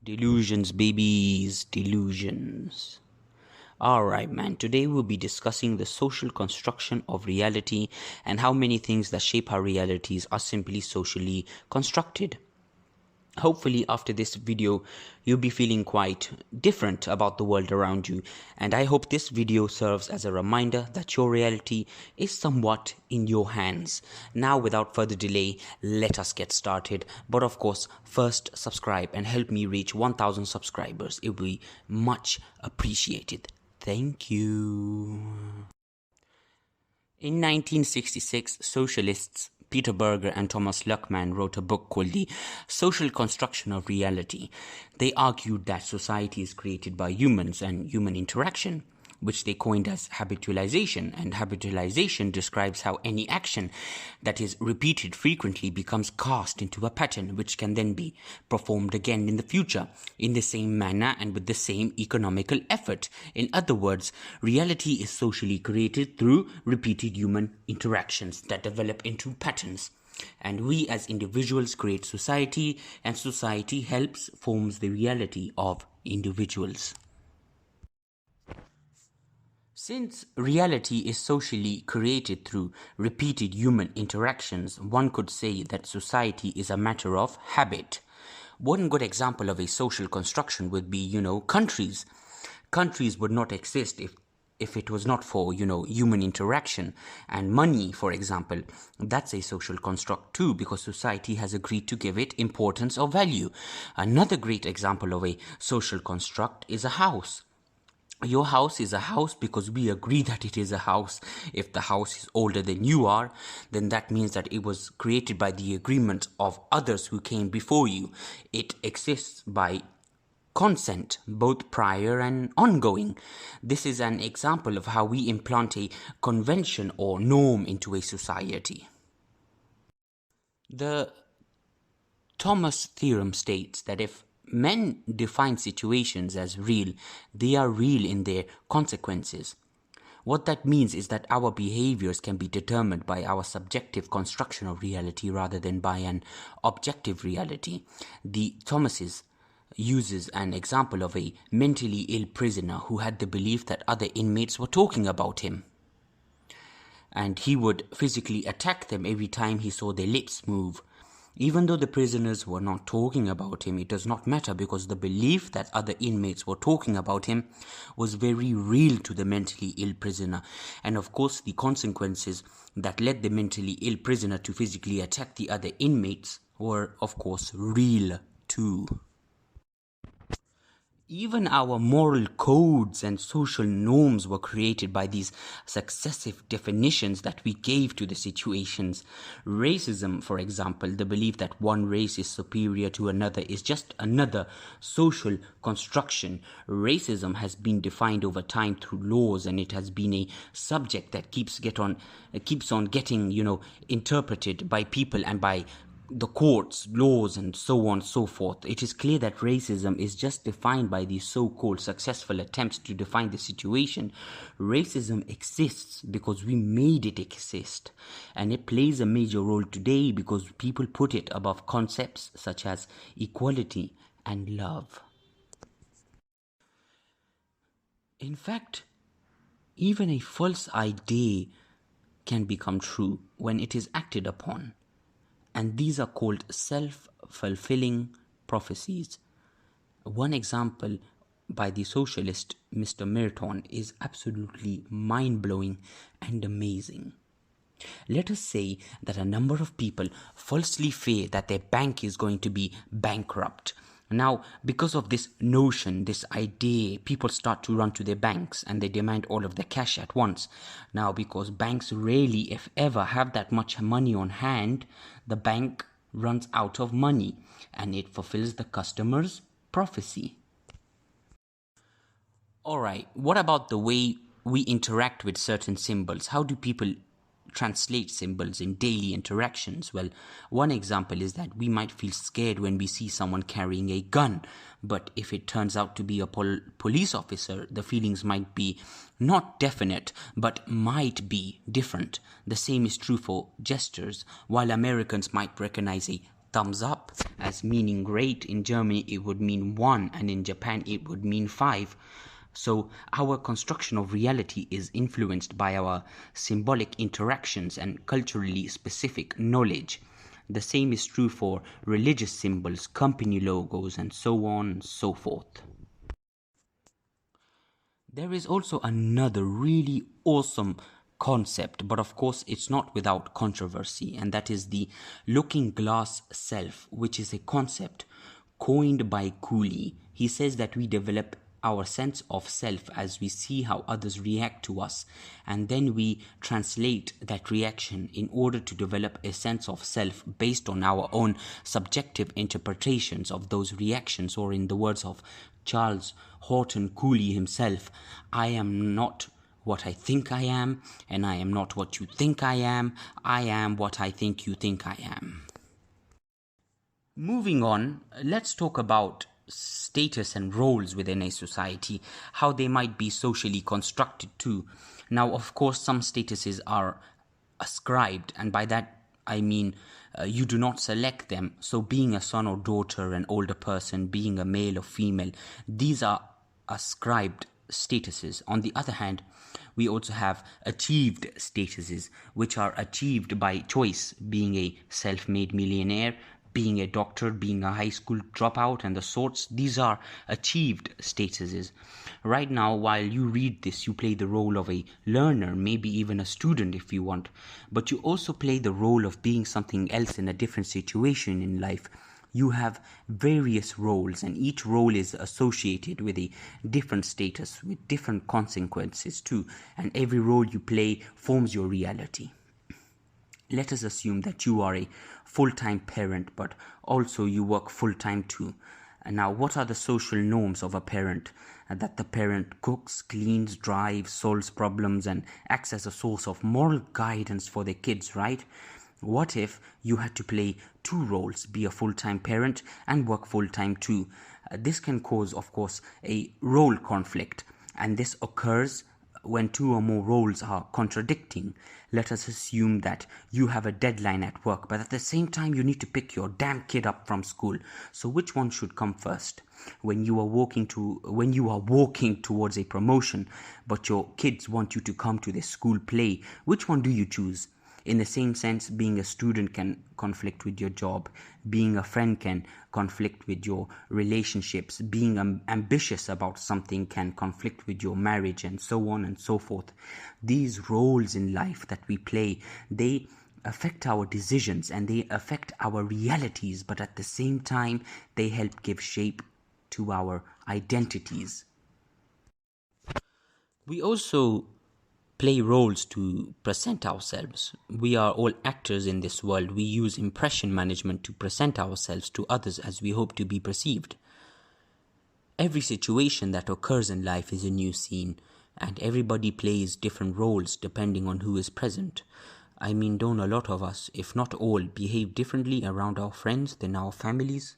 Delusions, babies, delusions. Alright, man, today we'll be discussing the social construction of reality and how many things that shape our realities are simply socially constructed. Hopefully, after this video, you'll be feeling quite different about the world around you, and I hope this video serves as a reminder that your reality is somewhat in your hands. Now, without further delay, let us get started. But of course, first subscribe and help me reach 1,000 subscribers. It will be much appreciated. Thank you. In 1966, socialists Peter Berger and Thomas Luckmann wrote a book called The Social Construction of Reality. They argued that society is created by humans and human interaction, which they coined as habitualization. And habitualization describes how any action that is repeated frequently becomes cast into a pattern, which can then be performed again in the future in the same manner and with the same economical effort. In other words, reality is socially created through repeated human interactions that develop into patterns. And we as individuals create society, and society forms the reality of individuals. Since reality is socially created through repeated human interactions, one could say that society is a matter of habit. One good example of a social construction would be, countries. Countries would not exist if it was not for, human interaction. And money, for example, that's a social construct too, because society has agreed to give it importance or value. Another great example of a social construct is a house. Your house is a house because we agree that it is a house. If the house is older than you are, then that means that it was created by the agreement of others who came before you. It exists by consent, both prior and ongoing. This is an example of how we implant a convention or norm into a society. The Thomas theorem states that if men define situations as real, they are real in their consequences. What that means is that our behaviors can be determined by our subjective construction of reality rather than by an objective reality. The Thomas uses an example of a mentally ill prisoner who had the belief that other inmates were talking about him. And he would physically attack them every time he saw their lips move. Even though the prisoners were not talking about him, it does not matter because the belief that other inmates were talking about him was very real to the mentally ill prisoner. And of course, the consequences that led the mentally ill prisoner to physically attack the other inmates were, of course, real too. Even our moral codes and social norms were created by these successive definitions that we gave to the situations. Racism, for example, the belief that one race is superior to another is just another social construction. Racism has been defined over time through laws, and it has been a subject that keeps on getting, interpreted by people and by the courts, laws, and so on and so forth. It is clear that racism is just defined by these so-called successful attempts to define the situation. Racism exists because we made it exist, and it plays a major role today because people put it above concepts such as equality and love. In fact, even a false idea can become true when it is acted upon. And these are called self-fulfilling prophecies. One example by the socialist Mr. Merton is absolutely mind-blowing and amazing. Let us say that a number of people falsely fear that their bank is going to be bankrupt. Now, because of this notion, this idea, people start to run to their banks and they demand all of the cash at once. Now, because banks rarely, if ever, have that much money on hand, the bank runs out of money and it fulfills the customer's prophecy. Alright, what about the way we interact with certain symbols? How do people translate symbols in daily interactions? Well, one example is that we might feel scared when we see someone carrying a gun, but if it turns out to be a police officer, the feelings might be not definite, but might be different. The same is true for gestures. While Americans might recognize a thumbs up as meaning great. In Germany it would mean 1, and in Japan it would mean 5. So our construction of reality is influenced by our symbolic interactions and culturally specific knowledge. The same is true for religious symbols, company logos, and so on and so forth. There is also another really awesome concept, but of course it's not without controversy, and that is the looking glass self, which is a concept coined by Cooley. He says that we develop our sense of self as we see how others react to us, and then we translate that reaction in order to develop a sense of self based on our own subjective interpretations of those reactions, or in the words of Charles Horton Cooley himself, I am not what I think I am, and I am not what you think I am what I think you think I am. Moving on, let's talk about status and roles within a society, how they might be socially constructed too. Now, of course, some statuses are ascribed, and by that I mean you do not select them. So being a son or daughter, an older person, being a male or female, these are ascribed statuses. On the other hand, we also have achieved statuses, which are achieved by choice, being a self-made millionaire, being a doctor, being a high school dropout, and the sorts. These are achieved statuses. Right now, while you read this, you play the role of a learner, maybe even a student if you want, but you also play the role of being something else in a different situation in life. You have various roles, and each role is associated with a different status, with different consequences too, and every role you play forms your reality. Let us assume that you are a full-time parent, but also you work full-time too. And now, what are the social norms of a parent? That the parent cooks, cleans, drives, solves problems, and acts as a source of moral guidance for their kids, right? What if you had to play two roles, be a full-time parent and work full-time too? This can cause, of course, a role conflict, and this occurs when two or more roles are contradicting. Let us assume that you have a deadline at work, but at the same time you need to pick your damn kid up from school. So which one should come first? When you are walking towards a promotion, but your kids want you to come to the school play, which one do you choose? In the same sense, being a student can conflict with your job. Being a friend can conflict with your relationships. Being ambitious about something can conflict with your marriage, and so on and so forth. These roles in life that we play, they affect our decisions and they affect our realities, but at the same time, they help give shape to our identities. We also play roles to present ourselves. We are all actors in this world. We use impression management to present ourselves to others as we hope to be perceived. Every situation that occurs in life is a new scene, and everybody plays different roles depending on who is present. I mean, don't a lot of us, if not all, behave differently around our friends than our families?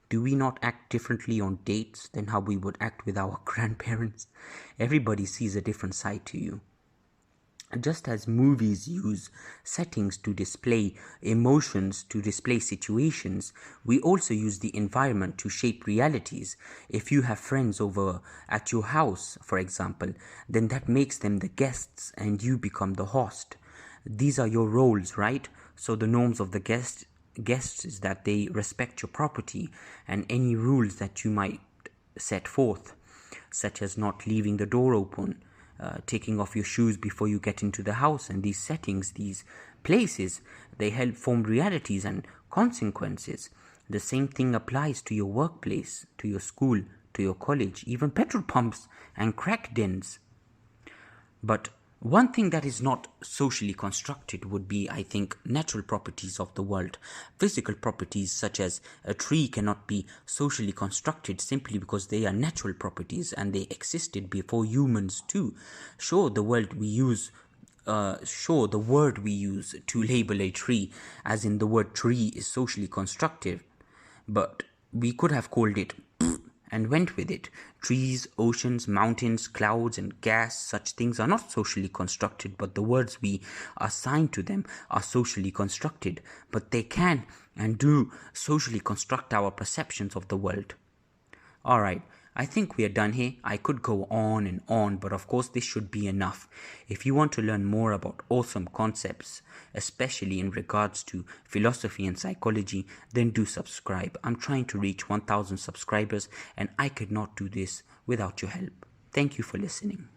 Do we not act differently on dates than how we would act with our grandparents? Everybody sees a different side to you. Just as movies use settings to display emotions, to display situations, we also use the environment to shape realities. If you have friends over at your house, for example, then that makes them the guests and you become the host. These are your roles, right? So the norms of the guests is that they respect your property and any rules that you might set forth, such as not leaving the door open, taking off your shoes before you get into the house. And these settings, these places, they help form realities and consequences. The same thing applies to your workplace, to your school, to your college, even petrol pumps and crack dens. But one thing that is not socially constructed would be, I think, natural properties of the world. Physical properties such as a tree cannot be socially constructed simply because they are natural properties and they existed before humans too. Sure, the word we use to label a tree, as in the word tree, is socially constructed, but we could have called it and went with it. Trees, oceans, mountains, clouds, and gas, such things are not socially constructed, but the words we assign to them are socially constructed. But they can and do socially construct our perceptions of the world. Alright, I think we are done here. I could go on and on, but of course this should be enough. If you want to learn more about awesome concepts, especially in regards to philosophy and psychology, then do subscribe. I'm trying to reach 1,000 subscribers and I could not do this without your help. Thank you for listening.